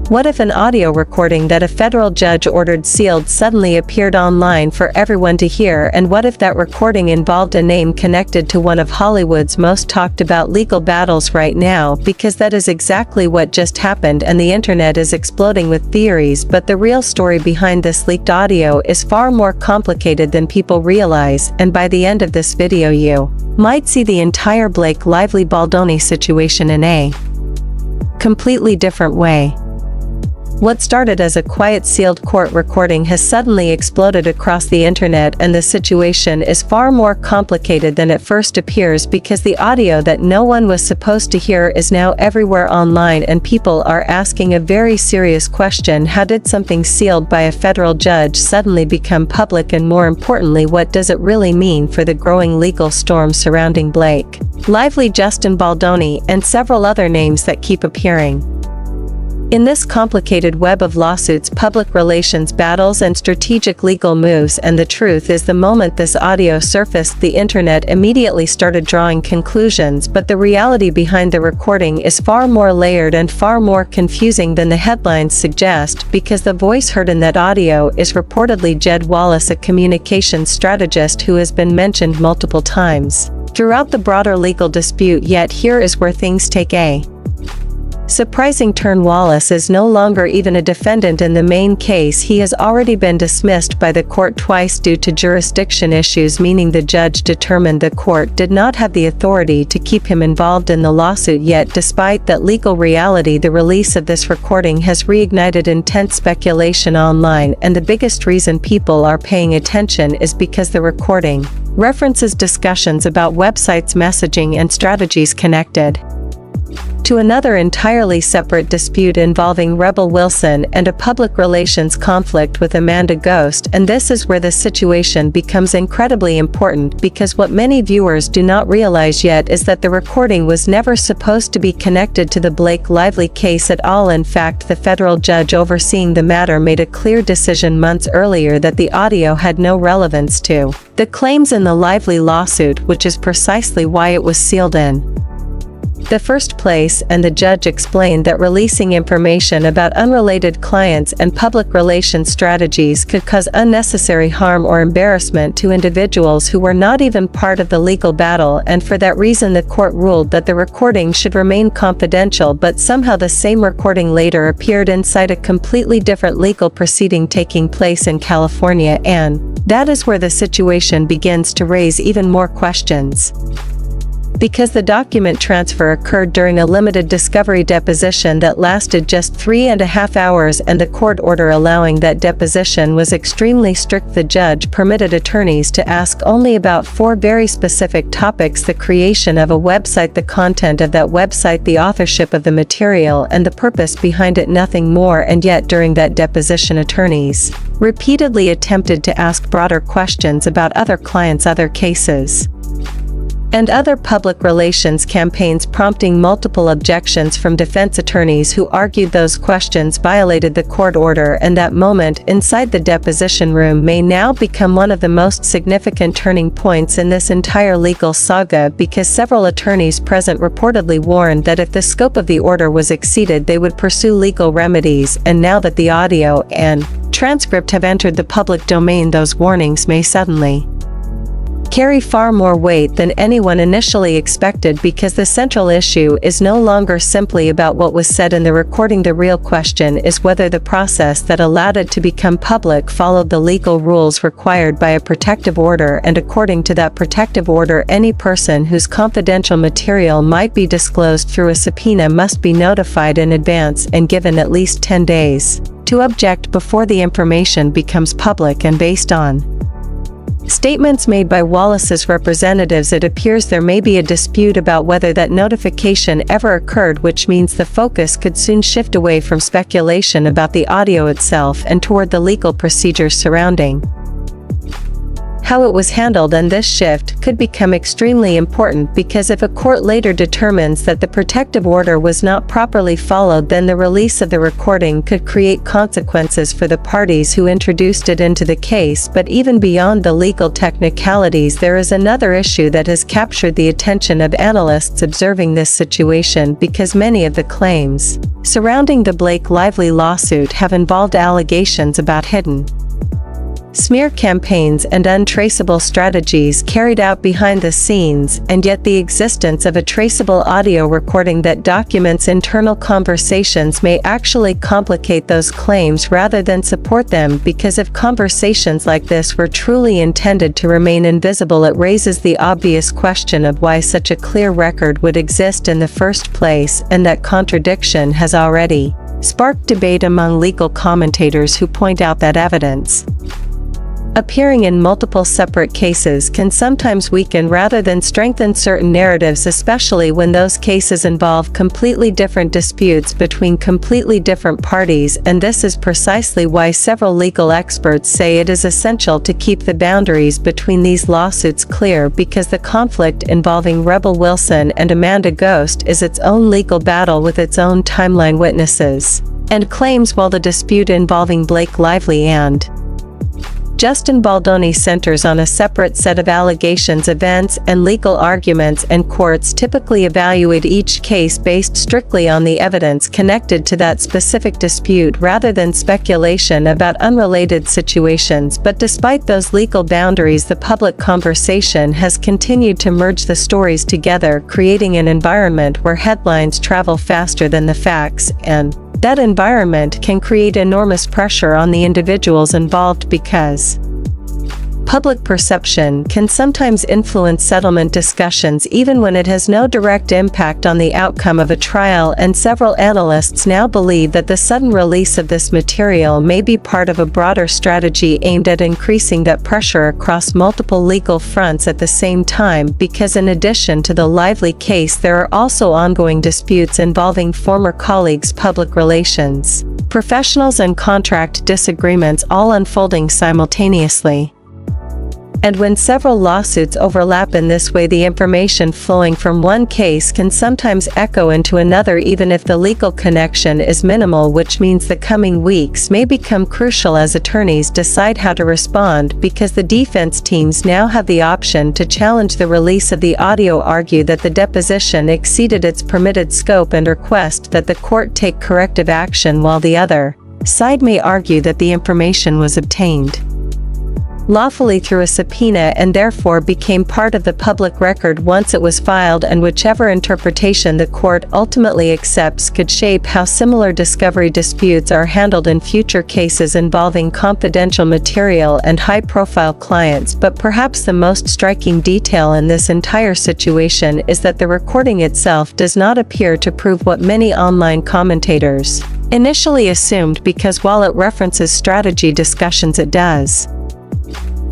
What if an audio recording that a federal judge ordered sealed suddenly appeared online for everyone to hear, and what if that recording involved a name connected to one of Hollywood's most talked about legal battles right now? Because that is exactly what just happened, and the internet is exploding with theories, but the real story behind this leaked audio is far more complicated than people realize, and by the end of this video you might see the entire Blake Lively Baldoni situation in a completely different way. What started as a quiet sealed court recording has suddenly exploded across the internet, and the situation is far more complicated than it first appears, because the audio that no one was supposed to hear is now everywhere online, and people are asking a very serious question: how did something sealed by a federal judge suddenly become public, and more importantly, what does it really mean for the growing legal storm surrounding Blake Lively, Justin Baldoni, and several other names that keep appearing in this complicated web of lawsuits, public relations battles, and strategic legal moves? And the truth is, the moment this audio surfaced, the internet immediately started drawing conclusions, but the reality behind the recording is far more layered and far more confusing than the headlines suggest, because the voice heard in that audio is reportedly Jed Wallace, a communications strategist who has been mentioned multiple times throughout the broader legal dispute. Yet here is where things take a surprising turn. Wallace is no longer even a defendant in the main case. He has already been dismissed by the court twice due to jurisdiction issues, meaning the judge determined the court did not have the authority to keep him involved in the lawsuit. Yet despite that legal reality, the release of this recording has reignited intense speculation online, and the biggest reason people are paying attention is because the recording references discussions about websites, messaging, and strategies connected to another entirely separate dispute involving Rebel Wilson and a public relations conflict with Amanda Ghost. And this is where the situation becomes incredibly important, because what many viewers do not realize yet is that the recording was never supposed to be connected to the Blake Lively case at all. In fact, the federal judge overseeing the matter made a clear decision months earlier that the audio had no relevance to the claims in the Lively lawsuit, which is precisely why it was sealed in the first place. And the judge explained that releasing information about unrelated clients and public relations strategies could cause unnecessary harm or embarrassment to individuals who were not even part of the legal battle, and for that reason the court ruled that the recording should remain confidential. But somehow the same recording later appeared inside a completely different legal proceeding taking place in California, and that is where the situation begins to raise even more questions. Because the document transfer occurred during a limited discovery deposition that lasted just 3.5 hours, and the court order allowing that deposition was extremely strict. The judge permitted attorneys to ask only about 4 very specific topics: the creation of a website, the content of that website, the authorship of the material, and the purpose behind it, nothing more. And yet during that deposition, attorneys repeatedly attempted to ask broader questions about other clients, other cases, and other public relations campaigns, prompting multiple objections from defense attorneys who argued those questions violated the court order. And that moment inside the deposition room may now become one of the most significant turning points in this entire legal saga, because several attorneys present reportedly warned that if the scope of the order was exceeded, they would pursue legal remedies. And now that the audio and transcript have entered the public domain, those warnings may suddenly carry far more weight than anyone initially expected, because the central issue is no longer simply about what was said in the recording. The real question is whether the process that allowed it to become public followed the legal rules required by a protective order, and according to that protective order, any person whose confidential material might be disclosed through a subpoena must be notified in advance and given at least 10 days to object before the information becomes public. And based on statements made by Wallace's representatives, it appears there may be a dispute about whether that notification ever occurred, which means the focus could soon shift away from speculation about the audio itself and toward the legal procedures surrounding how it was handled, and this shift could become extremely important because if a court later determines that the protective order was not properly followed, then the release of the recording could create consequences for the parties who introduced it into the case. But even beyond the legal technicalities, there is another issue that has captured the attention of analysts observing this situation, because many of the claims surrounding the Blake Lively lawsuit have involved allegations about hidden smear campaigns and untraceable strategies carried out behind the scenes, and yet the existence of a traceable audio recording that documents internal conversations may actually complicate those claims rather than support them, because if conversations like this were truly intended to remain invisible, it raises the obvious question of why such a clear record would exist in the first place, and that contradiction has already sparked debate among legal commentators who point out that evidence appearing in multiple separate cases can sometimes weaken rather than strengthen certain narratives, especially when those cases involve completely different disputes between completely different parties. And this is precisely why several legal experts say it is essential to keep the boundaries between these lawsuits clear, because the conflict involving Rebel Wilson and Amanda Ghost is its own legal battle with its own timeline, witnesses, and claims, while the dispute involving Blake Lively and Justin Baldoni centers on a separate set of allegations, events, and legal arguments, and courts typically evaluate each case based strictly on the evidence connected to that specific dispute rather than speculation about unrelated situations. But despite those legal boundaries, the public conversation has continued to merge the stories together, creating an environment where headlines travel faster than the facts, and that environment can create enormous pressure on the individuals involved, because public perception can sometimes influence settlement discussions even when it has no direct impact on the outcome of a trial. And several analysts now believe that the sudden release of this material may be part of a broader strategy aimed at increasing that pressure across multiple legal fronts at the same time, because in addition to the Lively case, there are also ongoing disputes involving former colleagues, public relations professionals, and contract disagreements, all unfolding simultaneously. And when several lawsuits overlap in this way, the information flowing from one case can sometimes echo into another, even if the legal connection is minimal, which means the coming weeks may become crucial as attorneys decide how to respond, because the defense teams now have the option to challenge the release of the audio, argue that the deposition exceeded its permitted scope, and request that the court take corrective action, while the other side may argue that the information was obtained lawfully through a subpoena and therefore became part of the public record once it was filed, and whichever interpretation the court ultimately accepts could shape how similar discovery disputes are handled in future cases involving confidential material and high-profile clients. But perhaps the most striking detail in this entire situation is that the recording itself does not appear to prove what many online commentators initially assumed, because while it references strategy discussions, it does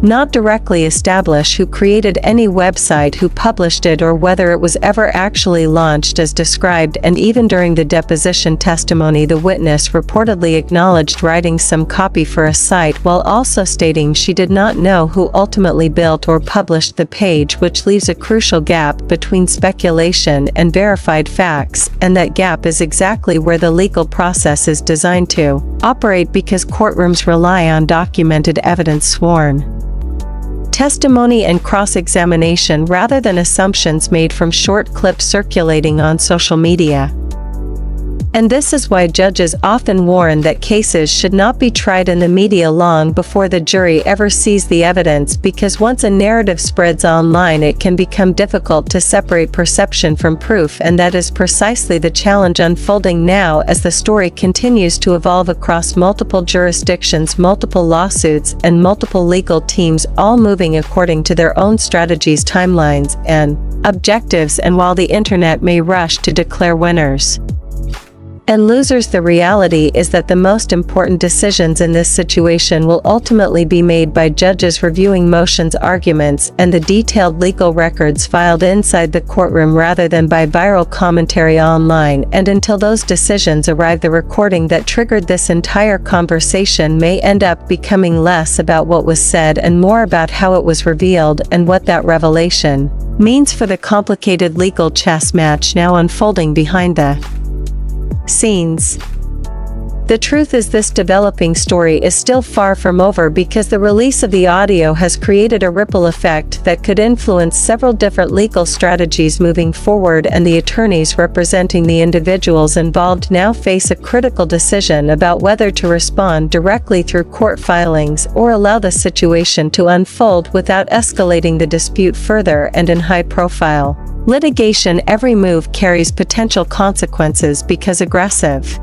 not directly establish who created any website, who published it, or whether it was ever actually launched as described. And even during the deposition testimony, the witness reportedly acknowledged writing some copy for a site, while also stating she did not know who ultimately built or published the page, which leaves a crucial gap between speculation and verified facts. And that gap is exactly where the legal process is designed to operate, because courtrooms rely on documented evidence, sworn testimony, and cross-examination rather than assumptions made from short clips circulating on social media. And this is why judges often warn that cases should not be tried in the media long before the jury ever sees the evidence, because once a narrative spreads online, it can become difficult to separate perception from proof. And that is precisely the challenge unfolding now, as the story continues to evolve across multiple jurisdictions, multiple lawsuits, and multiple legal teams, all moving according to their own strategies, timelines, and objectives. And while the internet may rush to declare winners, And losers, the reality is that the most important decisions in this situation will ultimately be made by judges reviewing motions, arguments, and the detailed legal records filed inside the courtroom rather than by viral commentary online. And until those decisions arrive, the recording that triggered this entire conversation may end up becoming less about what was said and more about how it was revealed and what that revelation means for the complicated legal chess match now unfolding behind the scenes. The truth is, this developing story is still far from over, because the release of the audio has created a ripple effect that could influence several different legal strategies moving forward, and the attorneys representing the individuals involved now face a critical decision about whether to respond directly through court filings or allow the situation to unfold without escalating the dispute further. And in high-profile litigation, every move carries potential consequences, because aggressive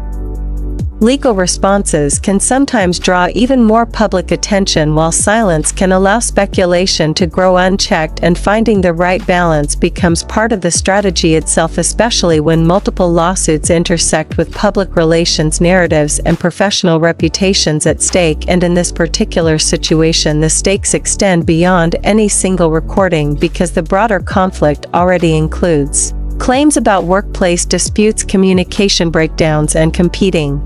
legal responses can sometimes draw even more public attention, while silence can allow speculation to grow unchecked, and finding the right balance becomes part of the strategy itself, especially when multiple lawsuits intersect with public relations narratives and professional reputations at stake. And in this particular situation, the stakes extend beyond any single recording, because the broader conflict already includes claims about workplace disputes, communication breakdowns, and competing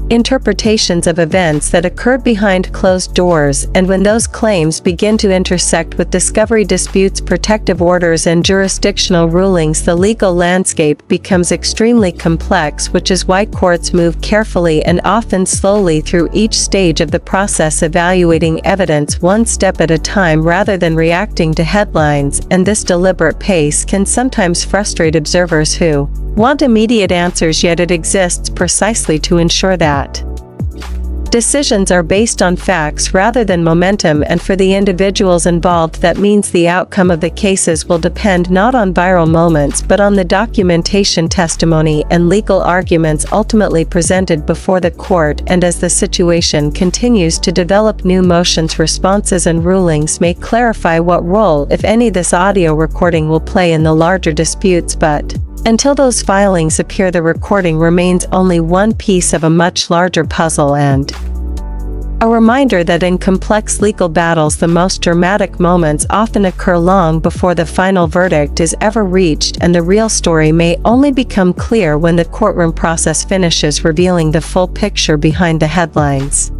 interpretations of events that occurred behind closed doors. And when those claims begin to intersect with discovery disputes, protective orders, and jurisdictional rulings, the legal landscape becomes extremely complex, which is why courts move carefully and often slowly through each stage of the process, evaluating evidence one step at a time rather than reacting to headlines. And this deliberate pace can sometimes frustrate observers who want immediate answers, yet it exists precisely to ensure that decisions are based on facts rather than momentum. And for the individuals involved, that means the outcome of the cases will depend not on viral moments but on the documentation, testimony, and legal arguments ultimately presented before the court. And as the situation continues to develop, new motions, responses, and rulings may clarify what role, if any, this audio recording will play in the larger disputes. But until those filings appear, the recording remains only one piece of a much larger puzzle, and a reminder that in complex legal battles, the most dramatic moments often occur long before the final verdict is ever reached, and the real story may only become clear when the courtroom process finishes, revealing the full picture behind the headlines.